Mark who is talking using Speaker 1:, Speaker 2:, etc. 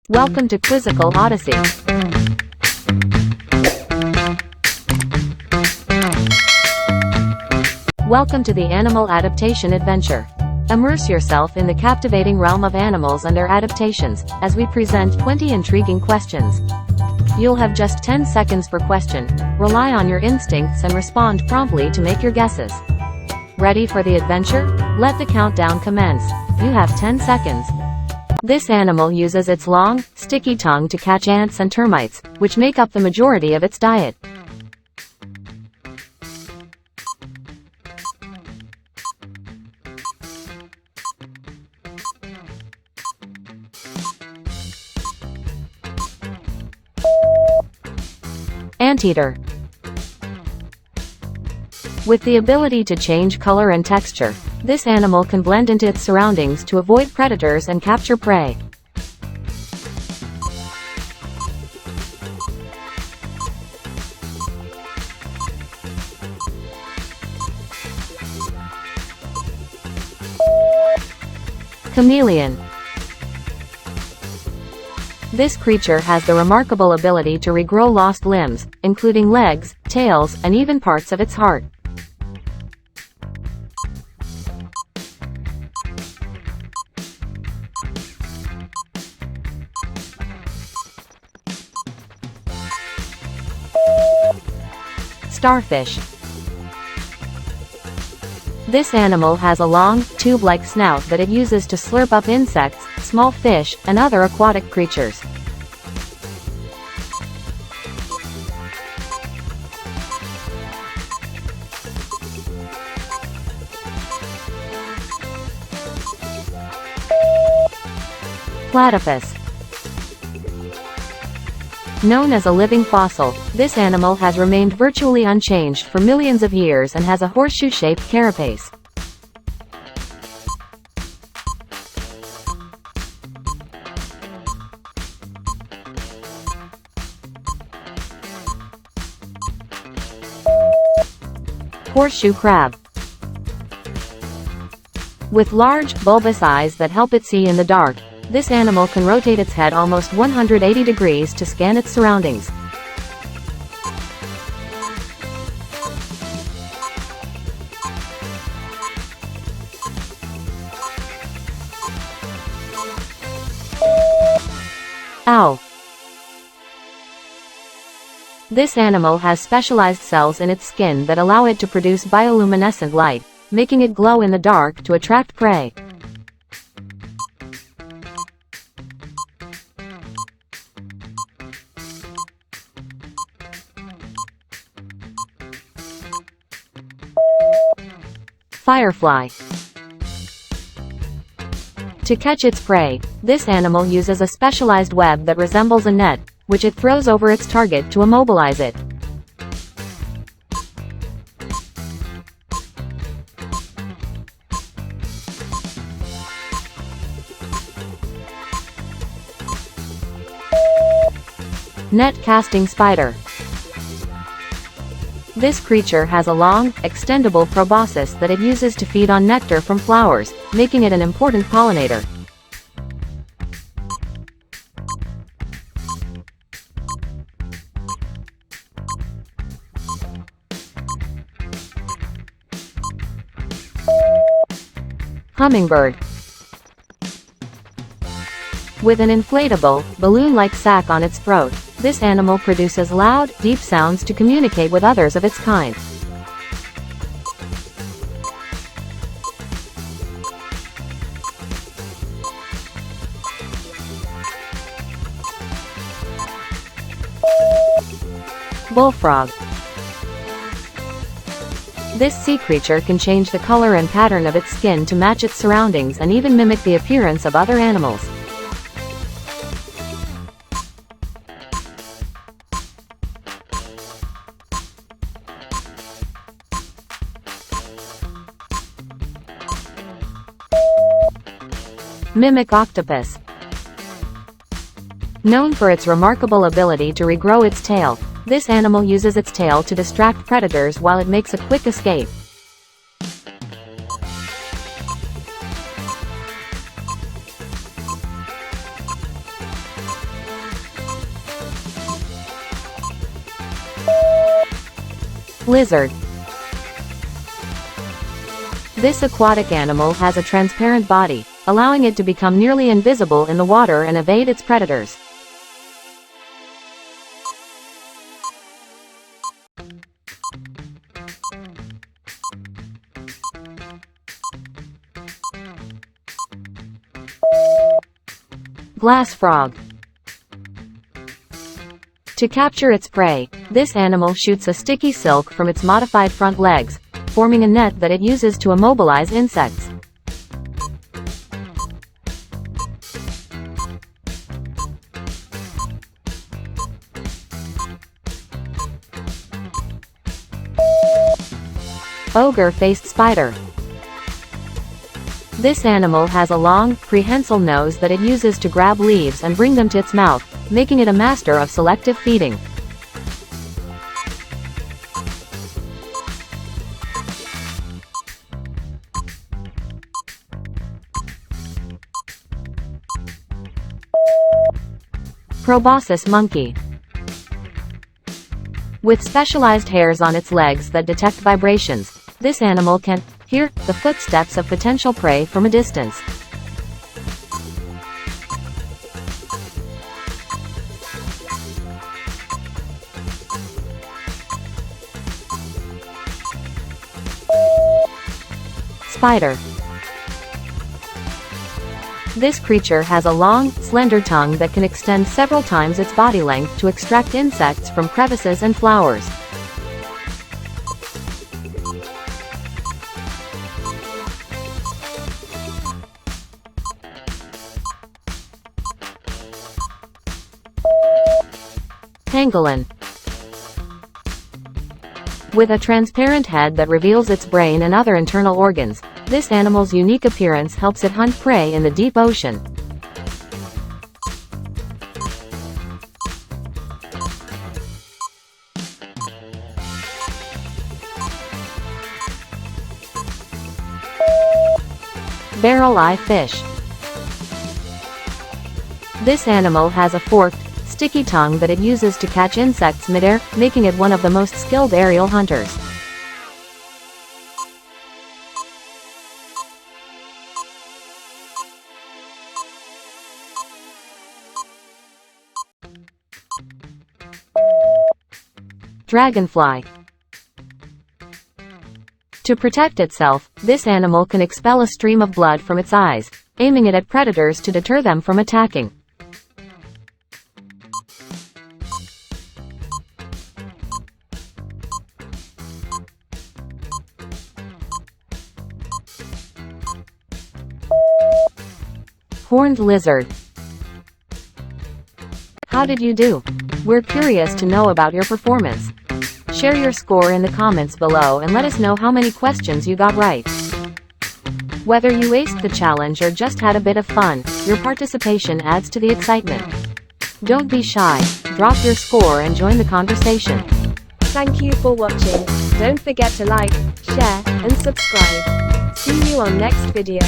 Speaker 1: Welcome to Quizzical Odyssey. Welcome to the Animal Adaptation Adventure. Immerse yourself in the captivating realm of animals and their adaptations, as we present 20 intriguing questions. You'll have just 10 seconds per question. Rely on your instincts and respond promptly to make your guesses. Ready for the adventure? Let the countdown commence. You have 10 seconds. This animal uses its long, sticky tongue to catch ants and termites, which make up the majority of its diet. Anteater. With the ability to change color and texture, this animal can blend into its surroundings to avoid predators and capture prey. Chameleon. This creature has the remarkable ability to regrow lost limbs, including legs, tails, and even parts of its heart. Starfish. This animal has a long, tube-like snout that it uses to slurp up insects, small fish, and other aquatic creatures. Platypus. Known as a living fossil, this animal has remained virtually unchanged for millions of years and has a horseshoe-shaped carapace. Horseshoe crab. With large, bulbous eyes that help it see in the dark, this animal can rotate its head almost 180 degrees to scan its surroundings. Owl. This animal has specialized cells in its skin that allow it to produce bioluminescent light, making it glow in the dark to attract prey. Firefly. To catch its prey, this animal uses a specialized web that resembles a net, which it throws over its target to immobilize it. Net-casting spider. This creature has a long, extendable proboscis that it uses to feed on nectar from flowers, making it an important pollinator. Hummingbird. With an inflatable, balloon-like sac on its throat, this animal produces loud, deep sounds to communicate with others of its kind. Bullfrog. This sea creature can change the color and pattern of its skin to match its surroundings and even mimic the appearance of other animals. Mimic octopus. Known for its remarkable ability to regrow its tail, this animal uses its tail to distract predators while it makes a quick escape. Lizard. This aquatic animal has a transparent body, allowing it to become nearly invisible in the water and evade its predators. Glass frog. To capture its prey, this animal shoots a sticky silk from its modified front legs, forming a net that it uses to immobilize insects. Ogre-faced spider. This animal has a long, prehensile nose that it uses to grab leaves and bring them to its mouth, making it a master of selective feeding. Proboscis monkey. With specialized hairs on its legs that detect vibrations, this animal can hear the footsteps of potential prey from a distance. Spider. This creature has a long, slender tongue that can extend several times its body length to extract insects from crevices and flowers. Pangolin. With a transparent head that reveals its brain and other internal organs, this animal's unique appearance helps it hunt prey in the deep ocean. Barrel-eye fish. This animal has a forked, sticky tongue that it uses to catch insects midair, making it one of the most skilled aerial hunters. Dragonfly. To protect itself, this animal can expel a stream of blood from its eyes, aiming it at predators to deter them from attacking. Horned lizard. How did you do? We're curious to know about your performance. Share your score in the comments below and let us know how many questions you got right. Whether you aced the challenge or just had a bit of fun, your participation adds to the excitement. Don't be shy, drop your score and join the conversation.
Speaker 2: Thank you for watching. Don't forget to like, share, and subscribe. See you on next video.